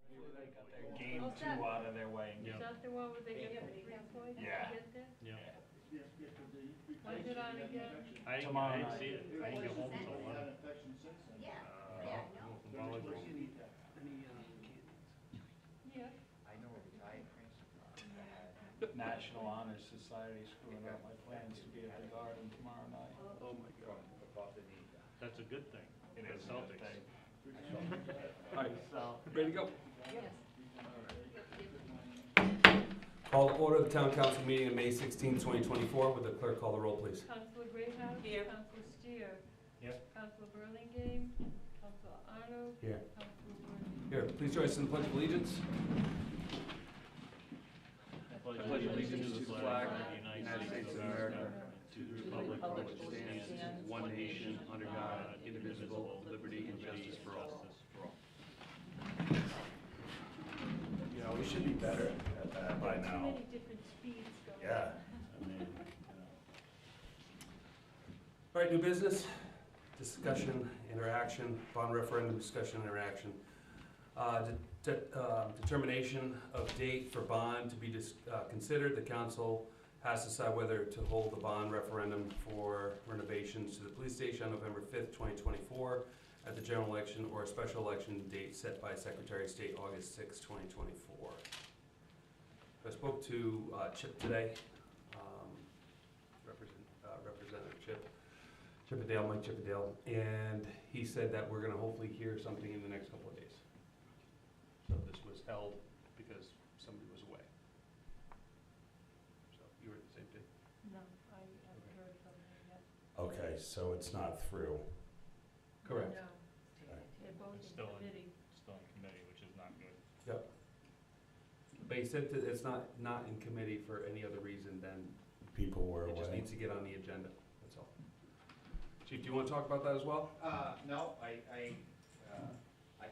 They got their game two out of their way. Is that the one where they get the 3 points to Yeah. get there? Yeah. When's it on again? I Tomorrow didn't night. see it. I didn't get home until 11. Yeah, From volleyball. Yeah. I know a retired principal that National Honor Society screwing up my plans to be at the Garden tomorrow night. Oh my God. from above the knee down. That's a good thing. It For is a good Celtics. thing. I saw it. Alright, so, ready to go? Yes. Call to order the town council meeting on May 16, 2024. Would the clerk call the roll, please? Councilor Grayhouse? Here. Councilor Steer? Yep. Councilor Burlingame? Councilor Arno? Here. Councilor Wood? Here, please join us in the Pledge of Allegiance. I pledge allegiance to the flag of the United States of America, to the republic for which it stands, one nation, under God, indivisible, with liberty and justice for all. You know, we should be better at that by Too now. many different speeds going. Yeah. I mean, All right, new business, discussion, interaction, bond referendum, discussion, interaction. Determination of date for bond to be considered. The council has to decide whether to hold the bond referendum for renovations to the police station on November 5th, 2024 at the general election, or a special election date set by Secretary of State August 6, 2024. I spoke to Chip today, Representative Chippendale, Mike Chippendale, and he said that we're gonna hopefully hear something in the next couple of days. So this was held because somebody was away. So you were at the same thing? No, I haven't heard something yet. Okay, so it's not through. Correct. No, they're both It's in still in- committee. still in committee, which is not good. Yep. But he said that it's not in committee for any other reason than People were it just away. needs to get on the agenda, that's all. Chief, do you wanna talk about that as well? No, I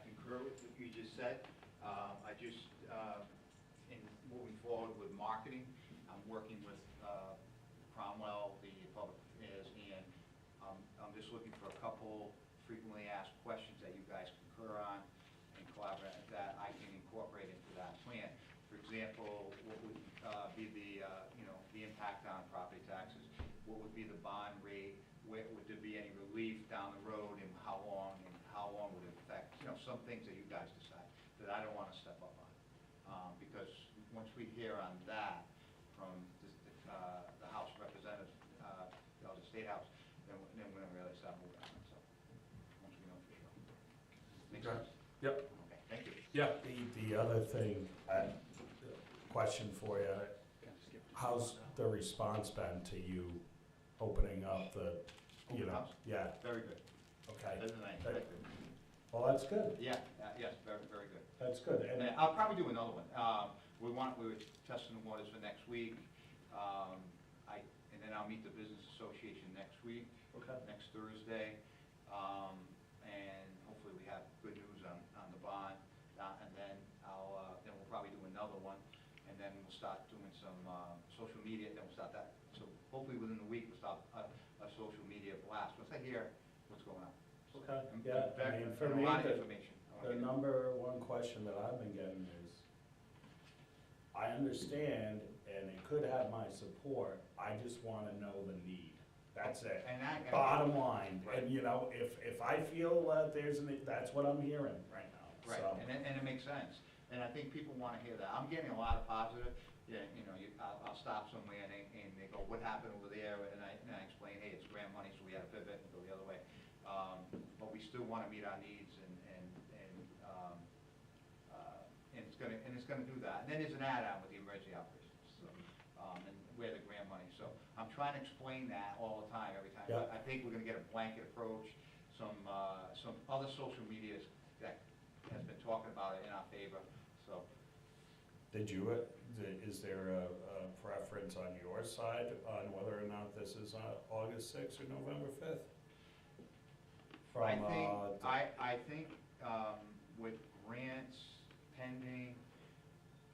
concur with what you just said. I just, in moving forward with marketing, I'm working with Cromwell, the public affairs, and I'm just looking for a couple frequently asked questions that you guys concur on and collaborate, that I can incorporate into that plan. For example, what would be the, the impact on property taxes? What would be the bond rate? Where, would there be any relief down the road, and how long would it affect? Some things that you guys decide that I don't want to step up on. Because once we hear on that from the House of Representatives, the State House, then we're going to really start moving on it. So once we know for sure. Makes Okay. sense? Yep. Okay, thank you. Yeah. The other thing, question for you, how's the response been to you opening up the, Open house? yeah, Very good. okay. Better than I expected. Well, that's good, Yeah, yes, very, very good. that's good. And And I'll probably do another one. We were testing the waters for next week. And then I'll meet the Business Association next week, okay. next Thursday. And hopefully we have good news on the bond. And then then we'll probably do another one. And then we'll start doing some social media, then we'll start that. So hopefully within the week, we'll start a social media blast. Once I hear what's going on. Okay, And yeah, I mean, for and me, a lot of the information. I wanna get. number one question that I've been getting is, I understand, and it could have my support, I just wanna know the need. That's it. And Bottom line, Right. and if I feel that there's that's what I'm hearing right now, Right, so. and it makes sense, and I think people wanna hear that. I'm getting a lot of positive, I'll stop somewhere and they go, what happened over there? And I explain, hey, it's grant money, so we had to pivot and go the other way. But we still wanna meet our needs, and it's gonna do that. And then there's an add-on with the emergency operations, so, and where the grant money. So I'm trying to explain that all the time, every time. Yeah. I think we're gonna get a blanket approach, some other social medias that has been talking about it in our favor, so. Is there a preference on your side on whether or not this is August 6th or November 5th? I think with grants pending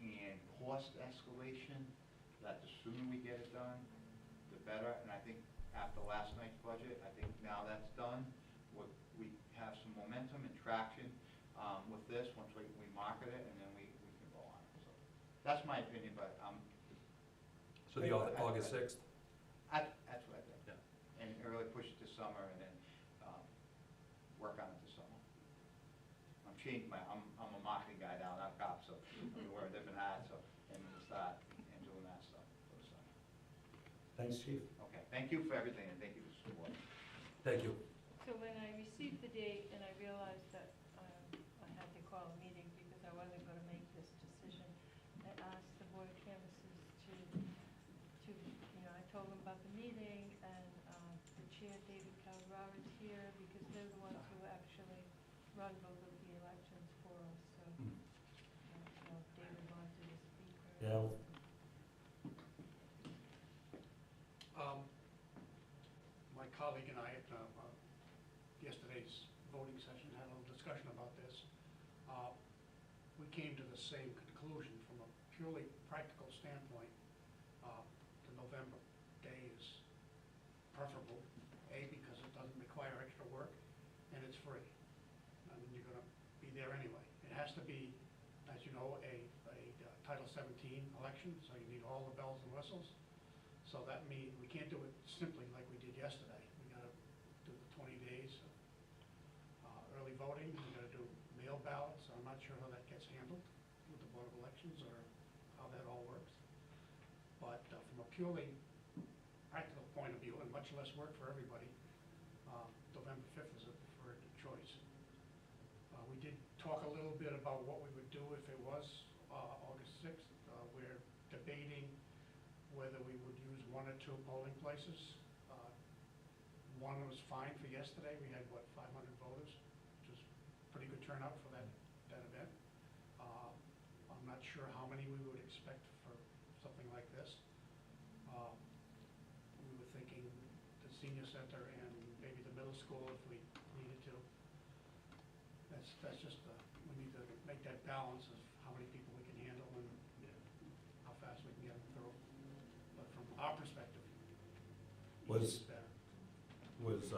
and cost escalation, that the sooner we get it done, the better. And I think after last night's budget, I think now that's done, we have some momentum and traction. with this, once we market it, and then we can go on. So that's my opinion, but, So the August 6th? that's what I think. Yeah. And really push it this summer and then, work on it this summer. I'm changing I'm a marketing guy now, not a cop, so I'm wearing a different hat, so, and start and doing that stuff for the summer. Thanks, chief. Okay, thank you for everything, and thank you for the support. Thank you. So when I received the date and I realized that I had to call a meeting because I wasn't gonna make this decision, I asked the board of canvassers to, I told them about the meeting, and the chair, David Calrara, is here because they're the ones who actually run both of the elections for us, so I don't know if David wanted to speak or. Yeah. My colleague and I, at yesterday's voting session, had a little discussion about this. We came to the same conclusion from a purely practical standpoint. The November day is preferable, A, because it doesn't require extra work, and it's free. I mean, you're gonna be there anyway. It has to be, as you know, a Title 17 election, so you need all the bells and whistles. So that means we can't do it simply like we did yesterday. We gotta do the 20 days of early voting, we gotta do mail ballots. I'm not sure how that gets handled with the Board of Elections or how that all works. But from a purely practical point of view, and much less work for everybody, November 5th is a preferred choice. We did talk a little bit about what we would do if it was August 6th. We're debating whether we would use one or two polling places. One was fine for yesterday. We had, 500 voters, which is pretty good turnout for that event. I'm not sure how many we would expect for something like this. We were thinking the senior center and maybe the middle school if we needed to. That's just, we need to make that balance of how many people we can handle and how fast we can get them through. But from our perspective, Was- it's better. Was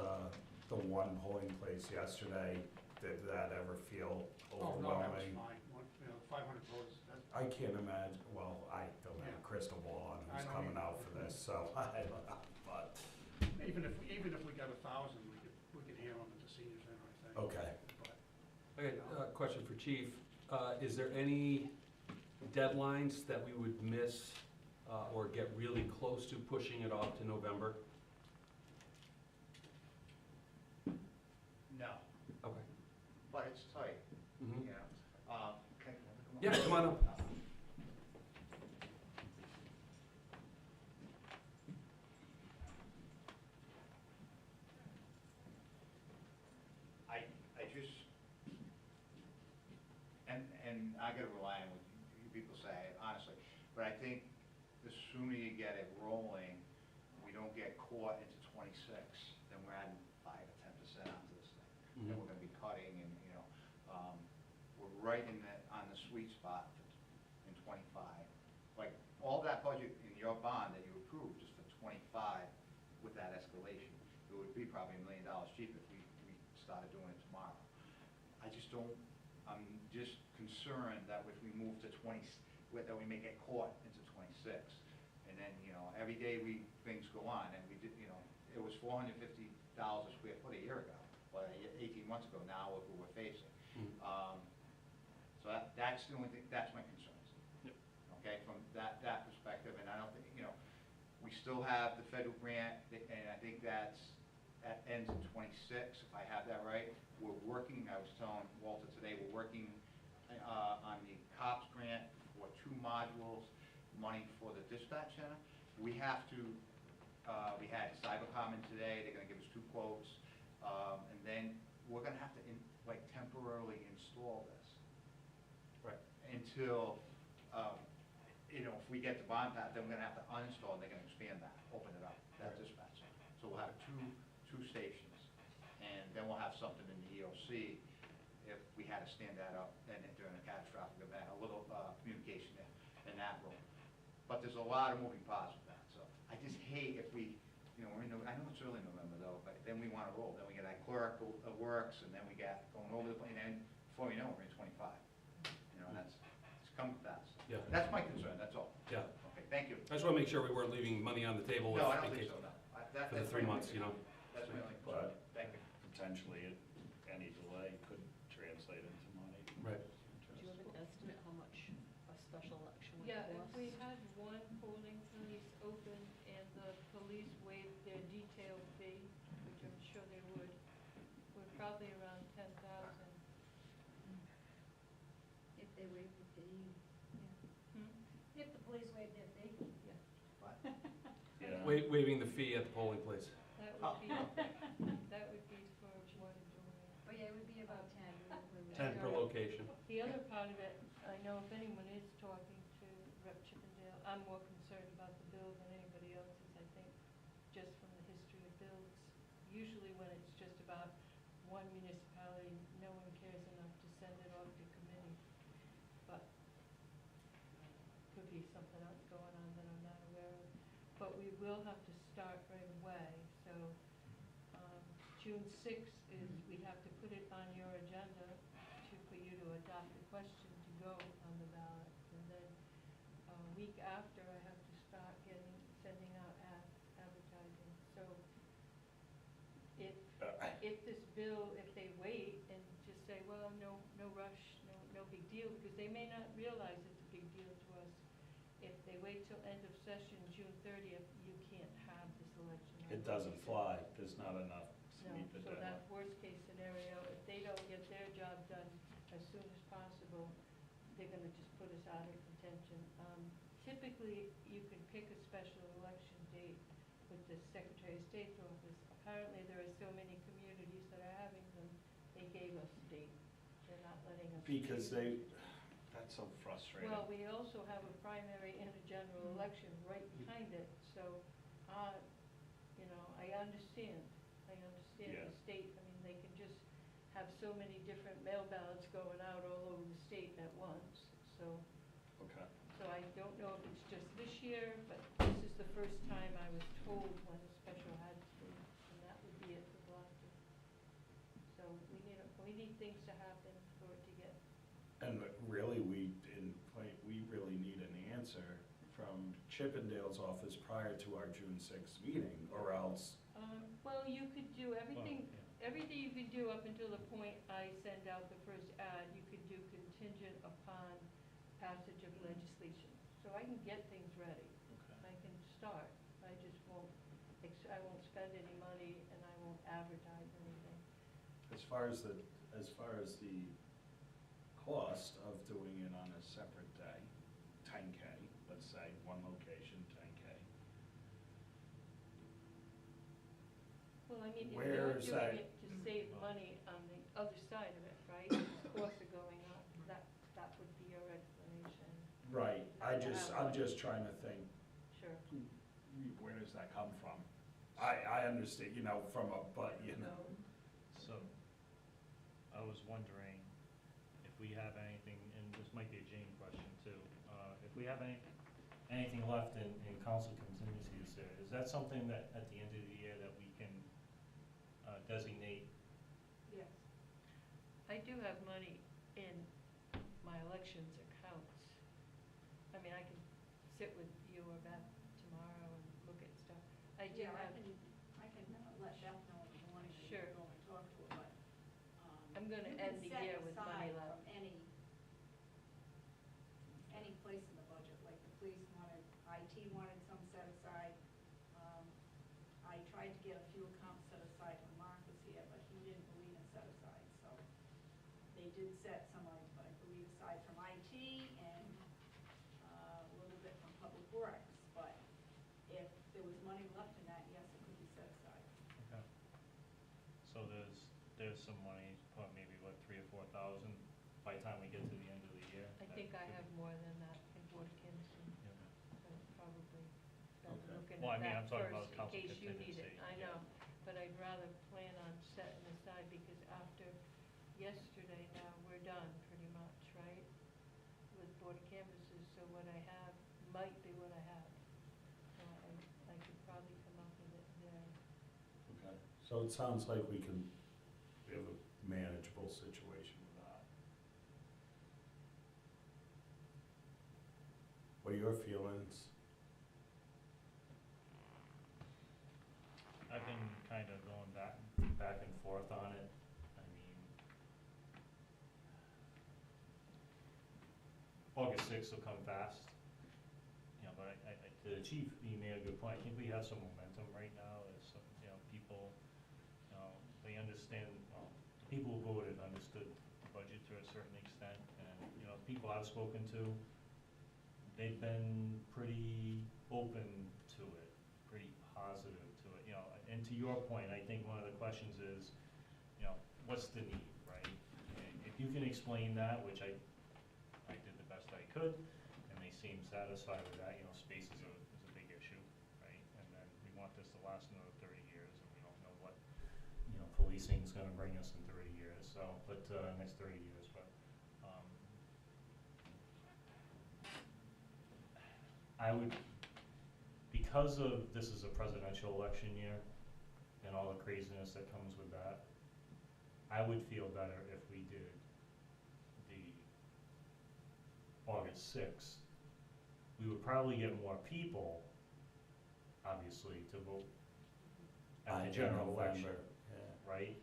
the one polling place yesterday, did that ever feel Oh, no, that was overwhelming? fine. 500 voters, I can't imagine, well, I don't have a Yeah. crystal ball on I who's don't coming either. out for this, so I don't know, but, even if we got 1,000, we could handle them at the senior center, I think. okay. But Okay, question for Chief. Is there any deadlines that we would miss or get really close to pushing it off to November? No, Okay. but it's tight, Mhm. you know. Yeah, come on up. I just, and I gotta rely on what you people say, honestly, but I think the sooner you get it rolling, we don't get caught into 26, then we're adding 5 or 10% onto this thing. Then we're gonna be cutting and, we're right on the sweet spot in 25. Like, all that budget in your bond that you approved is for 25 with that escalation. It would be probably $1 million cheaper if we started doing it tomorrow. I'm just concerned that if we move to 20, that we may get caught into 26. And then, every day things go on, and we did, it was $450 a square foot a year ago, or 18 months ago now, what we're facing. So that's the only thing, that's my concerns. Yep. Okay, from that perspective, and I don't think, we still have the federal grant, and I think that ends in 26, if I have that right. We're working, I was telling Walter today, we're working on the COPS grant for 2 modules, money for the dispatch center. We have to, we had Cybercom in today, they're gonna give us 2 quotes, and then we're gonna have to temporarily install this. Right. Until, if we get the bond path, then we're gonna have to uninstall, and they're gonna expand that, open it up, that dispatch center. So we'll have two stations, and then we'll have something in the EOC if we had to stand that up and during a catastrophic event, a little communication in that room. But there's a lot of moving parts with that, so I just hate if we, we're in, I know it's early November though, but then we wanna roll, then we get that clerk works, and then we got going over the, and then before you know, we're at 25. You know, and it's come fast. Yeah. That's my concern, that's all. Yeah. Okay, thank you. I just wanna make sure we weren't leaving money on the table. No, I in don't think case- so, no. For the 3 months, you know. That's my only concern. But Thank you. potentially, any delay could translate into money. Right. Do you have an estimate how much a special election would Yeah, if cost? we had one polling place open and the police waived their detail fee, which I'm sure they would, we're probably around 10,000. If they waive the fee, Hmm? if the police waive their fee. What? Yeah. Waiving the fee at the polling place. That Oh. would be for one doing. Oh, yeah, it would be about 10. 10 per location. The other part of it, I know if anyone is talking to Rep. Chippendale, I'm more concerned about the bill than anybody else is, I think, just from the history of bills. Usually when it's just about one municipality, no one cares enough to send it off to committee. But could be something else going on that I'm not aware of. But we will have to start right away, so June 6th is, we have to put it on your agenda for you to adopt the question to go on the ballot. And then a week after, I have to start sending out advertising. So if this bill, if they wait and just say, well, no rush, no big deal, because they may not realize it's a big deal to us. If they wait till end of session, June 30th, you can't have this election. on It doesn't June 6th. fly, there's not enough to No, meet the so deadline. that's worst case scenario. If they don't get their job done as soon as possible, they're gonna just put us out of contention. Typically, you can pick a special election date with the Secretary of State's office. Apparently, there are so many communities that are having them, they gave us a date. They're not letting us. Because that's so frustrating. Well, we also have a primary and a general election right behind it, so, you know, I understand Yeah. the state, I mean, they can just have so many different mail ballots going out all over the state at once, so, Okay. I don't know if it's just this year, but this is the first time I was told when a special had to be, and that would be it for Glocester. So we need things to happen for it to get. And really, we really need an answer from Chippendale's office prior to our June 6th meeting, or else, Well, you could do everything you could do up until the point I send out the first ad, you could do contingent upon passage of legislation. So I can get things ready. I can start. I just won't, I won't spend any money and I won't advertise anything. as far as the cost of doing it on a separate day, 10K, let's say, one location, 10K. Well, I mean, if Where you're is doing that? it to save money on the other side of it, right? The costs are going up, that would be your explanation. Right, I'm just trying to think, Sure. where does that come from? I understand, from a, but, So, I was wondering if we have anything, and this might be a Jane question too, if we have anything left in council contingencies there, is that something that at the end of the year that we can designate? Yes. I do have money in my elections accounts. I mean, I can sit with you or Beth tomorrow and look at stuff. I do Yeah, have, I can let Beth know in the morning when Sure. you go and talk to her, but, I'm gonna you end can the set year with money aside left. from any place in the budget, like the police wanted, IT wanted some set aside. I tried to get a few accounts set aside when Mark was here, but he didn't believe in set aside, so they did set some, I believe, aside from IT and, a little bit from Public Works, but if there was money left in that, yes, it could be set aside. Okay. So there's some money, maybe what, 3,000 or 4,000 by the time we get to the end of the year? I think I have more than that in Board of Kingston, so probably better Okay. looking Well, I at mean, that I'm talking first about in council case you need it. contingency, I yeah. know, but I'd rather plan on setting aside because after yesterday now, we're done pretty much, right? With Board of Canvassers, so what I have might be what I have. So I could probably come up with it there. Okay. So it sounds like we have a manageable situation with that. are your feelings? I've been kind of going back and forth on it. I mean, August 6th will come fast, you know, but to the chief, he made a good point. I think we have some momentum right now. As some, you know, people, you know, they understand. Well, the people who voted understood the budget to a certain extent, and you know, people I've spoken to, they've been pretty open to it, pretty positive to it. You know, and to your point, I think one of the questions is, you know, what's the need, right? And if you can explain that, which I did the best I could, and they seem satisfied with that. You know, space is a big issue, right? And then we want this to last another 30 years, and we don't know what, you know, policing is going to bring us in 30 years. So, but next 30 years, but I would, because of this is a presidential election year and all the craziness that comes with that, I would feel better if we did the August 6th. We would probably get more people, obviously, to vote at the general election, right?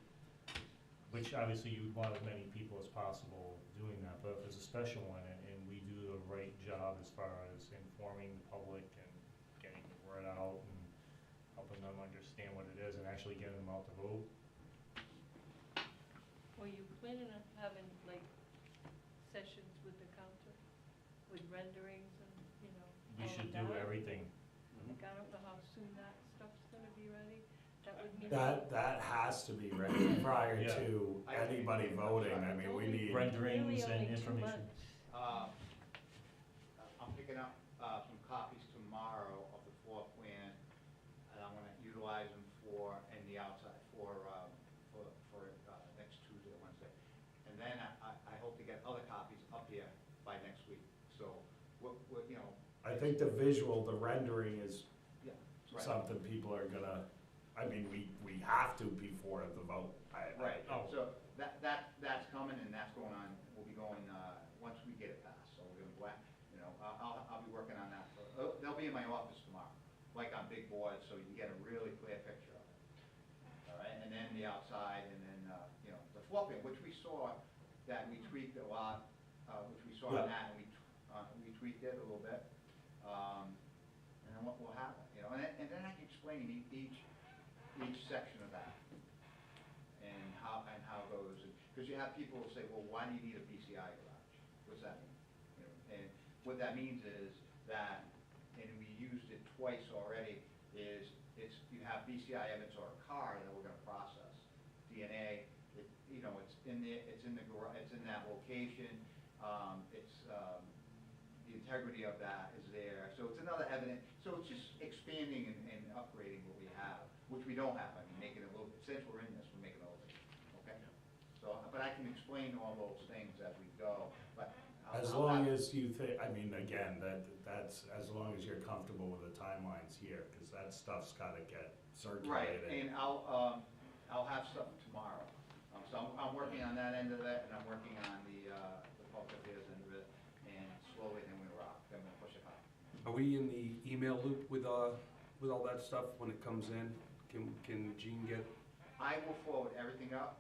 Which obviously you'd want as many people as possible doing that, but if it's a special one and we do the right job as far as informing the public and getting the word out and helping them understand what it is and actually getting them out to vote. Were you planning on having, like, sessions with the counter, with renderings and, you know, We all should of do that? everything. Like, I don't know how soon that stuff's gonna be ready. That would mean. That has to be ready prior Yeah. to anybody voting. I mean, we need. Renderings and Really only 2 information. months. I'm picking up some copies tomorrow of the floor plan, and I'm gonna utilize them for, in the outside, for next Tuesday, Wednesday. And then I hope to get other copies up here by next week, so, what, you know. I think the visual, the rendering is Yeah, right. something people are gonna, I mean, we have to before the vote. Right, Oh. so that's coming and that's going on, we'll be going, once we get it passed, so we're gonna, you know, I'll be working on that. They'll be in my office tomorrow, like on big boards, so you can get a really clear picture of it. All right, and then the outside, and then, you know, the floor plan, which we saw, that we tweaked a lot, which we saw on that, and we tweaked it a little bit. And then what will happen, you know, and then I can explain each section of that, and how it goes, because you have people who say, well, why do you need a BCI garage? What's that mean? You know, and what that means is that, and we used it twice already, is you have BCI evidence or a car that we're gonna process. DNA, you know, it's in the garage, it's in that location, the integrity of that is there, so it's another evidence, so it's just expanding and upgrading what we have, which we don't have. I mean, making it a little, since we're in this, we're making it a little bit, okay? So, but I can explain all those things as we go, but. As long as you think, I mean, again, that's, as long as you're comfortable with the timelines here, because that stuff's gotta get Right, circulated. and I'll have stuff tomorrow. So I'm working on that end of that, and I'm working on the public affairs end of it, and slowly then we're push it up. Are we in the email loop with all that stuff when it comes in? Can Jean get? I will forward everything up.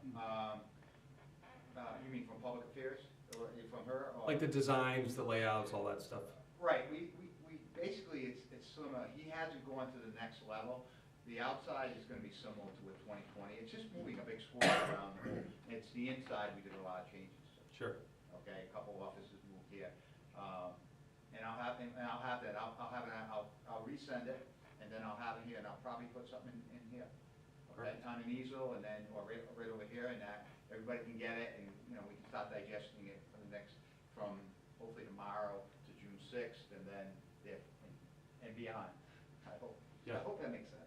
You mean from public affairs, or from her? Or? Like the designs, the layouts, all that stuff? Right, we basically, it's similar, he hasn't gone to the next level. The outside is gonna be similar to a 2020, it's just moving a big square around the whole. It's the inside, we did a lot of changes to. Sure. Okay, a couple of offices moved here. And I'll have that, I'll resend it, and then I'll have it here, and I'll probably put something in here. Okay, on an easel, and then, or right over here, and that, everybody can get it, and, you know, we can start digesting it for the next, from hopefully tomorrow to June 6th, and then, and beyond, I hope. Yeah. I hope that makes sense.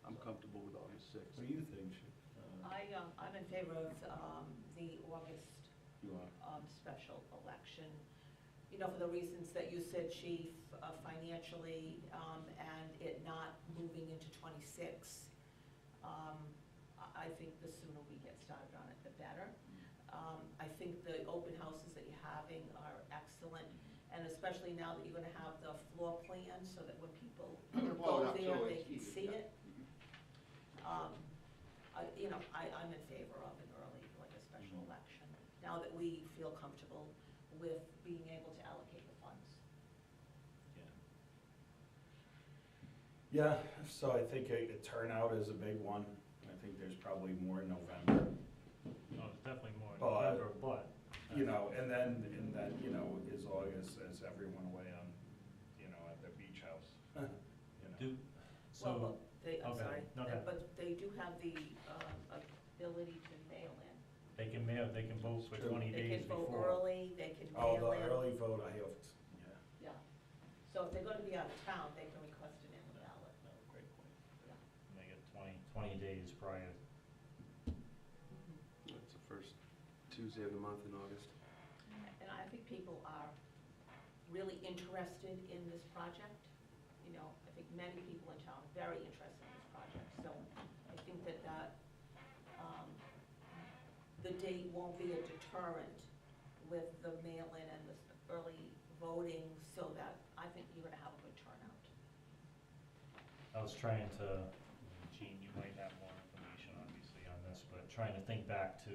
I'm comfortable with August 6th. What do you think? I'm in favor of the August You are. special election. You know, for the reasons that you said, Chief, financially, and it not moving into 26. I think the sooner we get started on it, the better. I think the open houses that you're having are excellent, And especially now that you're gonna have the floor plan, so that when people Blow it go up there, so they it's can easy, see yeah. it. I'm in favor of an early, like a special election, now that we feel comfortable with being able to allocate the funds. Yeah, so I think a turnout is a big one. I think there's probably more in November. Oh, it's definitely more in But- November, but. You know, and then, you know, is August, as everyone away on, you know, at their beach house. You know. Do, Well, so, I'm okay, sorry, no, go ahead. but they do have the ability to mail in. they can vote for True. 20 They days can vote before. early, they can Oh, mail the in. early vote, I hope, yeah. Yeah, so if they're gonna be out of town, they can request an in ballot. No, great point. And they get 20 days prior. That's the first Tuesday of the month in August. And I think people are really interested in this project. You know, I think many people in town are very interested in this project. So I think that the date won't be a deterrent with the mail-in and the early voting, so that I think you're gonna have a good turnout. I was trying to, Gene, you might have more information obviously on this, but trying to think back to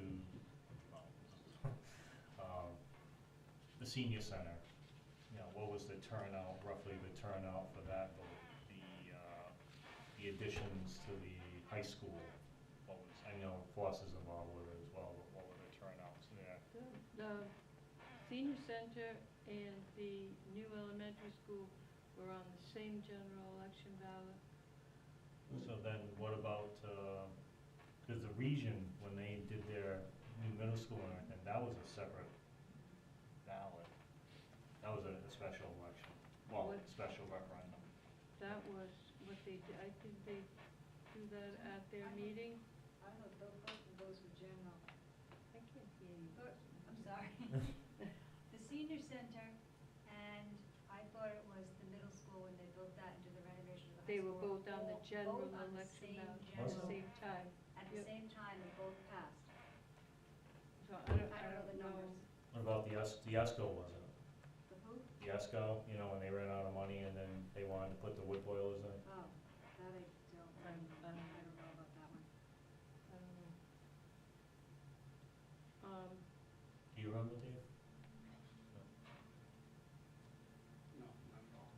the senior center. You know, what was the turnout, roughly the turnout for that vote? The additions to the high school, what was, I know Foster's involved with it as well, but what were the turnouts there? The senior center and the new elementary school were on the same general election ballot. So then what about, because the region, when they did their new middle school and everything, that was a separate ballot. That was a special election, well, What? special referendum. That was what they did, I think they do that at their meeting. I don't know, both of those were general. I can't hear you. I'm sorry. The senior center, and I thought it was the middle school when they built that into the renovation of the They high were school. both on the Both general on the election same ballot at the general- same time. At the Yep. same time, they both passed. So I don't know the numbers. What about the ESCO, wasn't it? The who? The ESCO, you know, when they ran out of money and then they wanted to put the wood boilers in? Oh, that I don't, I don't know about that one. I don't know. Do you remember, Dave? No, not at all.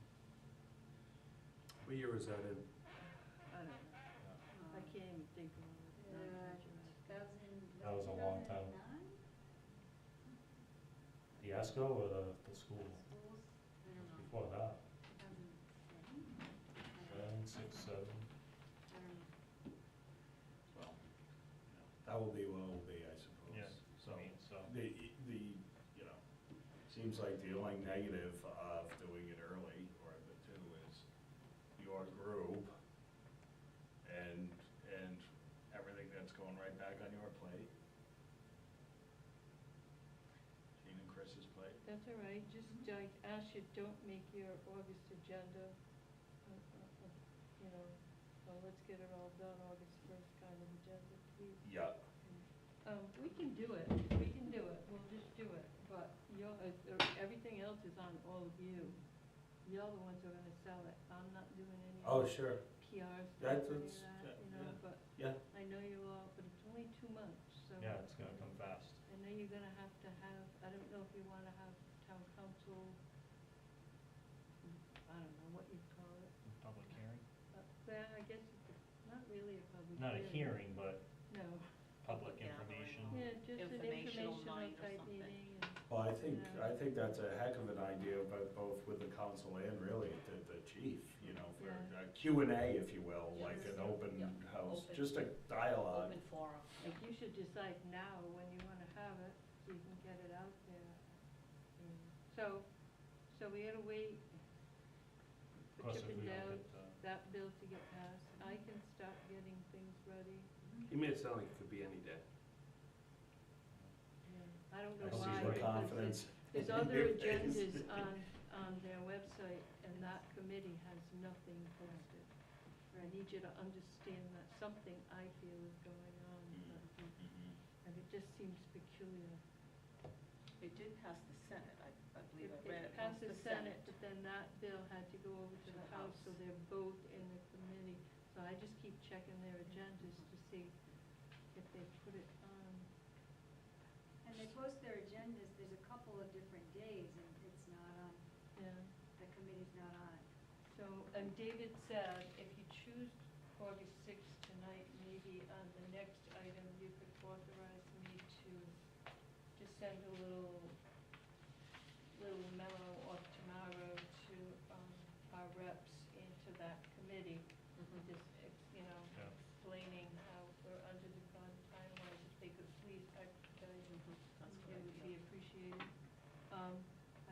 What year was that in? I don't know. I can't even think of it. Now that you're asking. That was a long time. 2009? The ESCO or the school? Schools? I don't know. Before that, 2007? 6, 7. I don't know. Well, That will be what it will be, I suppose. Yeah, So, I mean, so. you know, seems like the only negative of doing it early, or the two, is your group and everything that's going right back on your plate. Gene and Chris's plate. That's all right, just I ask you, don't make your August agenda, you know, well, let's get it all done August 1st kind of agenda, please. Yeah. We can do it, we'll just do it, but everything else is on all of you. You're the ones who are gonna sell it, I'm not doing any Oh, sure. PR stuff, That's, any of that, you know, yeah. but Yeah. I know you all, but it's only 2 months, so. Yeah, it's gonna come fast. I know you're gonna have to have, I don't know if you wanna have town council, I don't know what you'd call it. Public hearing? Well, I guess it's not really a public hearing. Not a hearing, but No, public Public information. yeah, just an Informational informational night or type something. meeting and, Well, I Yeah. think that's a heck of an idea, but both with the council and really the chief, you know, for Yeah. a Q&A, if you will, like Yes. an open Yep. house, Open. just a dialogue. Open forum. like, you should decide now when you wanna have it, so you can get it out there. So we gotta wait Of for course, if we Chippendale, don't get, that bill to get passed. I can start getting things ready. You made it sound like it could be any day. I don't I know see why, no because confidence there's in other your face. agendas on their website, and that committee has nothing posted. I need you to understand that something I feel is going on, and it just seems peculiar. It did pass the Senate, I believe I It read it passed the Senate, Senate. but then that bill had to go over to the House, so they're both in the committee. So I just keep checking their agendas to see if they put it on. And they post their agendas, there's a couple of different days, and it's not on, Yeah. the committee's not on it. So, and David said, if you choose August 6th tonight, maybe on the next item, you could authorize me to just send a little memo off tomorrow to our reps into that committee, just, Yeah. explaining how we're under the timelines, if they could please expedite it, it would be appreciated. I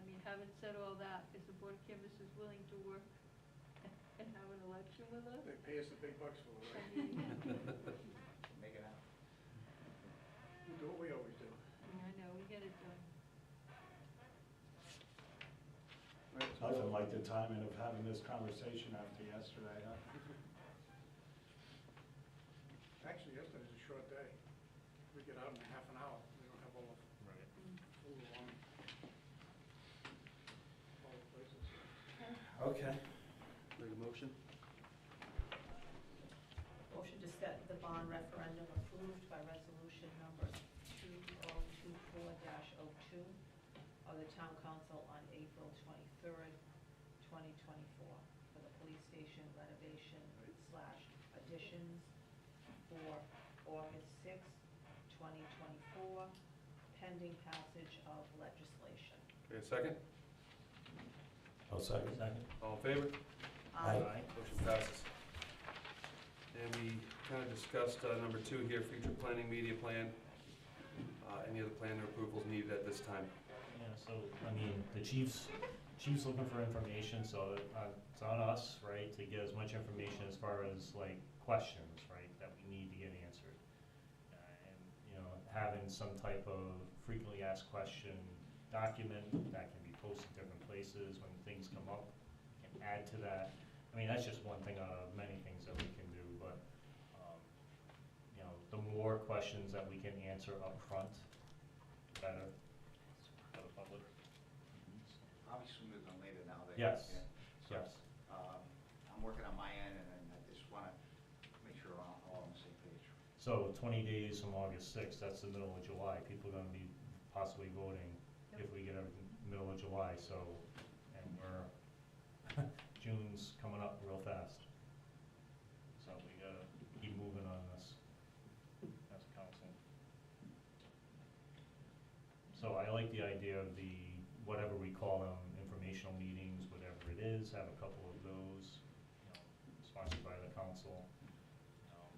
mean, having said all that, is the Board of Canvassers willing to work and have an election with us? They pay us the big bucks for it, I right? mean, Make it happen. We do what we always do. I know, we get it done. Nothing like the timing of having this conversation after yesterday, huh? Actually, yesterday's a short day. We get out in a half an hour. We don't have all the Right. food along all the places. Okay. Make a motion? Motion to set the bond referendum approved by resolution number 2024-02 of the town council on April 23rd, 2024, for the police station renovation / additions for August 6th, 2024, pending passage of legislation. Okay, second? I'll second. Second? All in favor? Aye. Motion passes. And we kind of discussed number 2 here, future planning media plan. Any other plan or approvals needed at this time? Yeah, so, I mean, the chief's looking for information, so it's on us, right, to get as much information as far as, like, questions, right, that we need to get answered. And, having some type of frequently asked question document that can be posted different places when things come up, can add to that. I mean, that's just one thing out of many things that we can do, but, the more questions that we can answer up front, the better for the public. Probably sooner than later nowadays. Yes, Yeah. So, yes. I'm working on my end, and I just want to make sure we're all on the same page. So 20 days from August 6th, that's the middle of July. People are gonna be possibly voting if we get everything middle of July, so, and June's coming up real fast. So we gotta keep moving on this as a council. So I like the idea of whatever we call them, informational meetings, whatever it is, have a couple of those, sponsored by the council.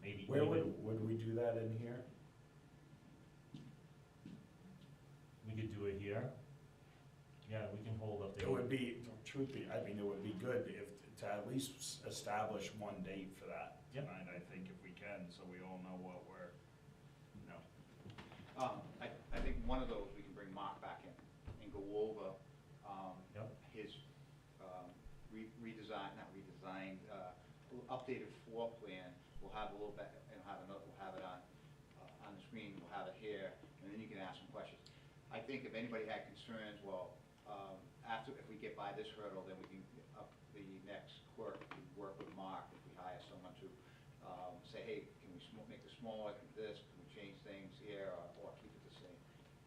Maybe Where even, would we do that in here? we could do it here. Yeah, we can hold up the. It would be, truth be, I mean, it would be good to at least establish one date for that Yep. tonight, I think, if we can, so we all know what we're, I think one of those, we can bring Mark back in and go over Yep. his updated floor plan. We'll have a little bit, and we'll have it on the screen, we'll have it here, and then you can ask some questions. I think if anybody had concerns, if we get by this hurdle, then we can, the next clerk can work with Mark if we hire someone to say, hey, can we make this smaller, can this, can we change things here, or keep it the same?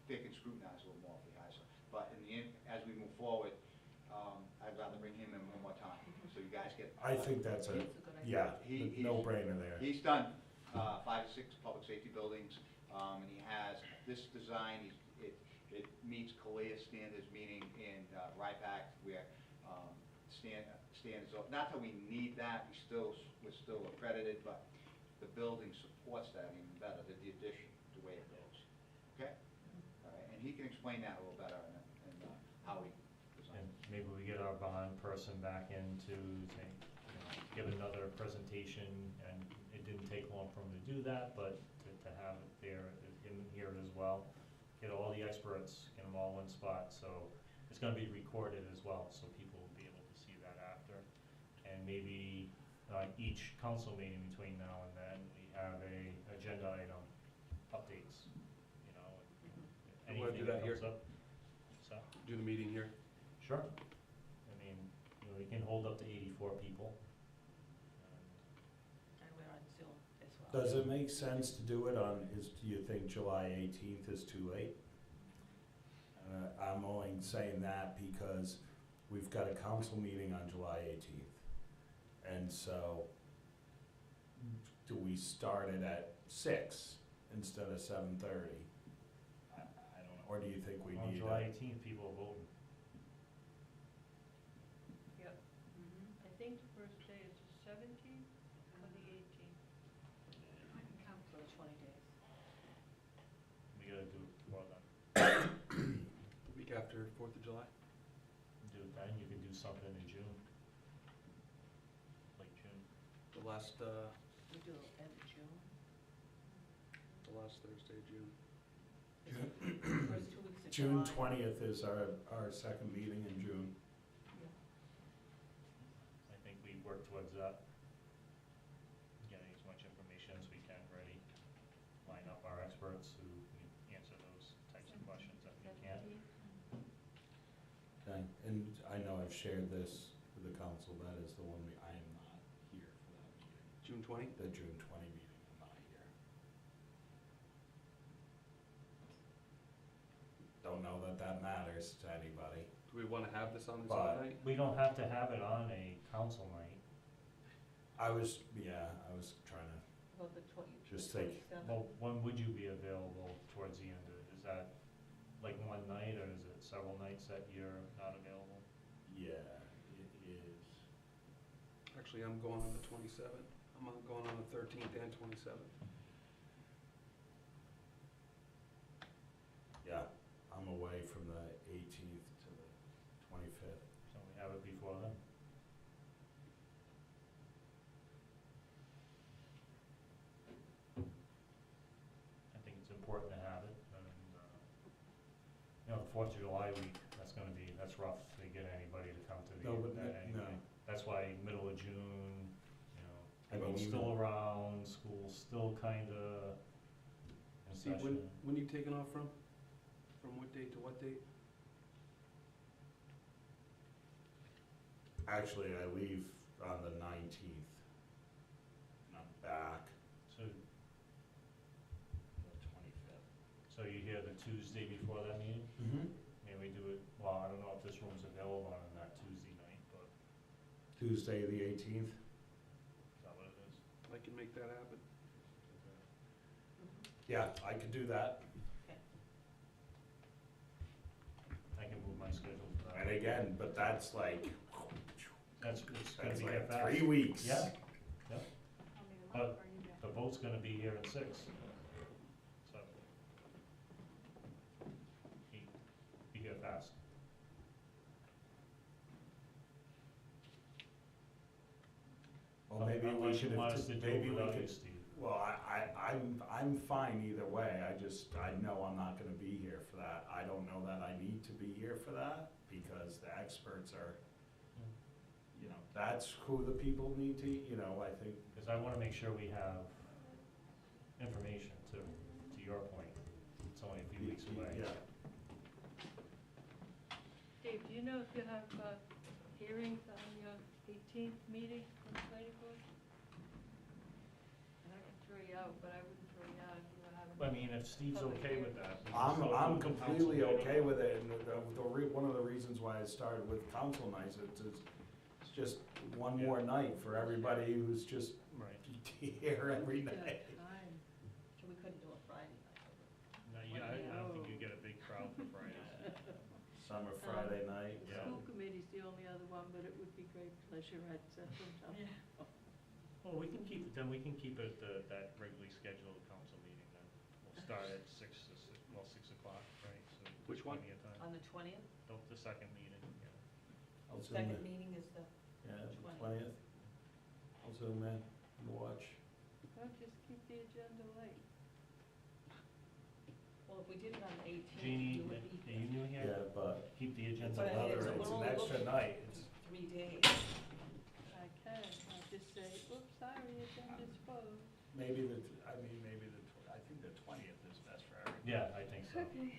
They can scrutinize a little more if we hire someone. But in the end, as we move forward, I'd rather bring him in one more time, so you guys get. I think that's a, That's a good idea. yeah, no-brainer there. He's done 5 to 6 public safety buildings, and he has this design, it meets CALEA standards, meaning in RIPAC, where standards, not that we need that, we're still accredited, but the building supports that even better, the addition, the way it goes, okay? All right, and he can explain that a little better, and how we design And it. maybe we get our bond person back in to say, give another presentation, and it didn't take long for him to do that, but to have it there, him here as well. Get all the experts, get them all in one spot, so it's gonna be recorded as well, so people will be able to see that after. And maybe each council meeting between now and then, we have a agenda item updates, You wanna do anything that that here? comes up. do the meeting here? Sure. I mean, we can hold up to 84 people. And we're on Zoom as well. Does it make sense to do it on, do you think July 18th is too late? I'm only saying that because we've got a council meeting on July 18th. And so, do we start it at 6 instead of 7:30? I don't know, or do you think we On need? July 18th, people are voting. Yep. I think the first day is the 17th or the 18th. I can count. For the 20 days. We gotta do it before then. The week after 4th of July? Do it then, you can do something in June. Like June. The last, We do it end of June. the last Thursday of June. First 2 weeks of June July. 20th is our second meeting in June. I think we work towards that. Getting as much information as we can ready. Line up our experts who can answer those types of questions that we can. 17th. Okay, and I know I've shared this with the council, that is the one, I am not here for that meeting. June 20? The June 20 meeting, I'm not here. Don't know that that matters to anybody. Do we want to have this on this But- other night? We don't have to have it on a council night. I was trying to About the 20, Just the think. 27th. Well, when would you be available towards the end of it? Is that like one night or is it several nights that you're not available? Yeah, it is. Actually, I'm going on the 27th. Going on the 13th and 27th. Yeah, I'm away from the 18th to the 25th. So we have it before then? I think it's important to have it, and, the 4th of July week, that's rough to get anybody to come to the No, but event no. anyway. That's why middle of June, I mean, everyone's still around, school's still kinda in Steve, session. when you taking off from? From what date to what date? Actually, I leave on the 19th. And I'm back So, the 25th. so you hear the Tuesday before that meeting? Mm-hmm. Maybe do it, well, I don't know if this room's available on that Tuesday night, but Tuesday, the 18th. is that what it is? I can make that happen. Yeah, I could do that. I can move my schedule for And that. again, but that's like, It's gonna that's be here like fast. 3 weeks. Yeah, I'll need a But month for you the vote's gonna be here in 6. So. Be here fast. Well, maybe we Unless you should want have, us to do maybe it we without you, could, Steve. well, I'm fine either way. I know I'm not gonna be here for that. I don't know that I need to be here for that because the experts are, that's who the people need to, I think. Because I wanna make sure we have information to your point. It's only a few weeks away. Yeah. Dave, do you know if you have hearings on your 18th meeting for the planning board? And I can throw you out, but I wouldn't throw you out if you were having. I mean, if Steve's okay with that. we can I'm still do the completely council meeting. okay with it, and one of the reasons why I started with council nights, it's just one Yeah. more night for everybody who's just Right. here every Yeah, night. fine. So we couldn't do it Friday night. No, I don't think you get a big crowd for Fridays. Summer Friday night. The Yeah. school committee's the only other one, but it would be great pleasure at some time. Well, we can keep it that regularly scheduled council meeting then. We'll start at 6 o'clock, right? So Which one? plenty of time. On the 20th? The second meeting, yeah. I'll zoom Second in. meeting is the, Yeah, the 20th. 20th. I'll zoom in and watch. Don't just keep the agenda light. well, if we did it on the 18th, Jeannie, you are would be you new here? Yeah, but Keep the agenda. But light. it's it's an only extra looking- night. It's 3 days. I can, I'll just say, oops, sorry, agenda's full. maybe I think the 20th is best for everybody. Yeah, I think so. Okay.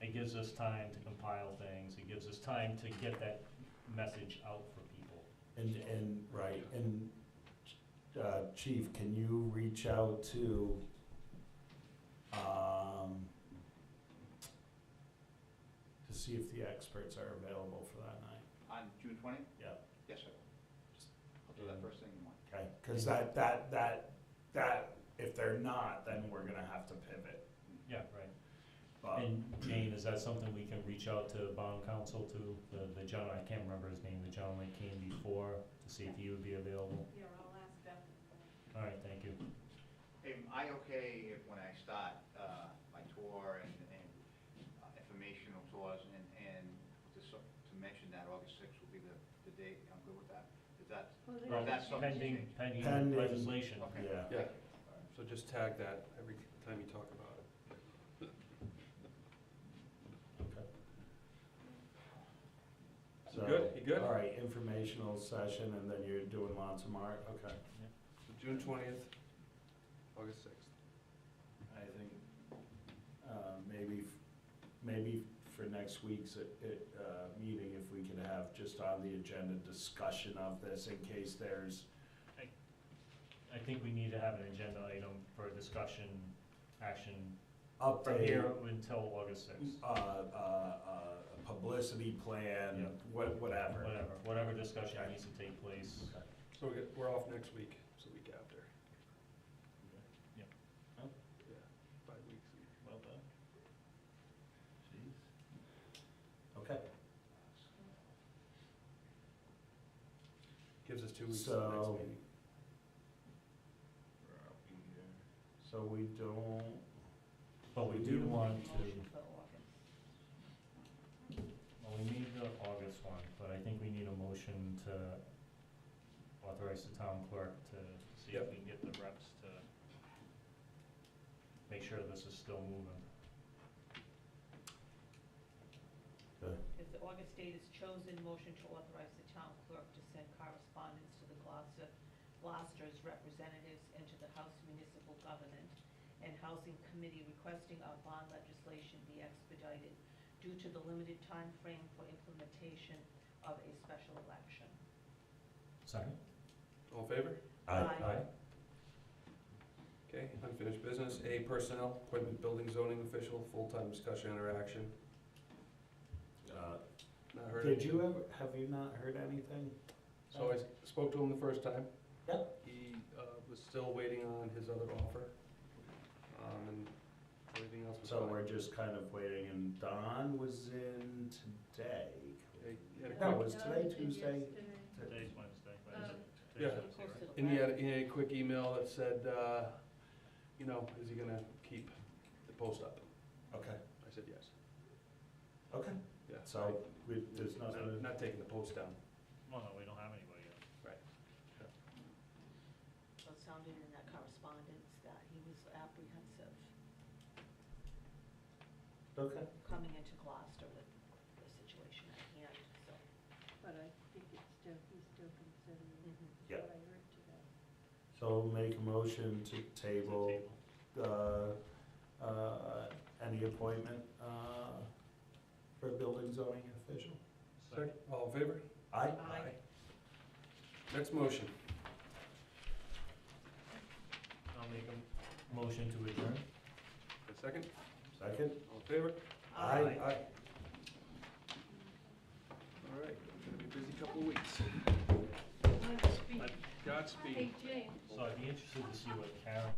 It gives us time to compile things, it gives us time to get that message out for people. Right, and, Chief, can you reach out to, to see if the experts are available for that night? On June 20th? Yeah. Yes, sir. I'll do that first thing in the morning. Okay, because if they're not, then we're gonna have to pivot. Yeah, right. But, And Jane, is that something we can reach out to bond counsel to, the gentleman, I can't remember his name, the gentleman that came before, to see if he would be available? Yeah, I'll ask Beth. All right, thank you. Am I okay if when I start my tour and informational tours and to mention that August 6th will be the date? I'm good with that. Is that, Well, or is that something to change? Pending Pending. legislation. Okay. yeah, So just tag that every time you talk about it. okay. You good? You good? All right, informational session, and then you're doing Montemart, okay. So June 20th, August 6th. I think, maybe for next week's, meeting, if we could have just on the agenda discussion of this in case there's, I think we need to have an agenda item for discussion, action, update. from here until August 6th. A publicity plan, Yeah. whatever. Whatever discussion Okay. needs to take place. Okay. So we're off next week, it's the week after. Yep. Oh. Yeah, 5 weeks. Well done. Okay, Gives us 2 weeks to the next So- meeting. so we don't, But we do want to, Motion for August. well, we need the August one, but I think we need a motion to authorize the town clerk to see if we can get the reps to make sure this is still moving. If the August date is chosen, motion to authorize the town clerk to send correspondence to the Gloucester's representatives and to the House Municipal Government and Housing Committee requesting our bond legislation be expedited due to the limited time frame for implementation of a special election. Second? All in favor? Aye. Okay, unfinished business. A, personnel, appointment building zoning official, full-time discussion interaction. Not heard did it. you ever, have you not heard anything? So I spoke to him the first time. Yep. He was still waiting on his other offer. And everything else was So fine. we're just kind of waiting, and Don was in today. He had a No, quick- was today Tuesday? Today's Wednesday. Yeah. Today's Wednesday, right? And he had a quick email that said, you know, is he gonna keep the post up? Okay, I said yes. okay, Yeah. so there's nothing, Not taking the post down. Well, no, we don't have anybody yet. Right. So it sounded in that correspondence that he was apprehensive okay. coming into Gloucester with the situation at hand, so. But I think it's still, he's still considering Yeah. what I heard today. So make a motion to table, any appointment, for a building zoning official. Second. All in favor? Aye? Aye. Next motion. I'll make a motion to adjourn. A second? Second? All in favor? Aye. Aye. All right, gonna be a busy couple of weeks. Godspeed. Godspeed. Hey, Jane. So I'd be interested to see what Karen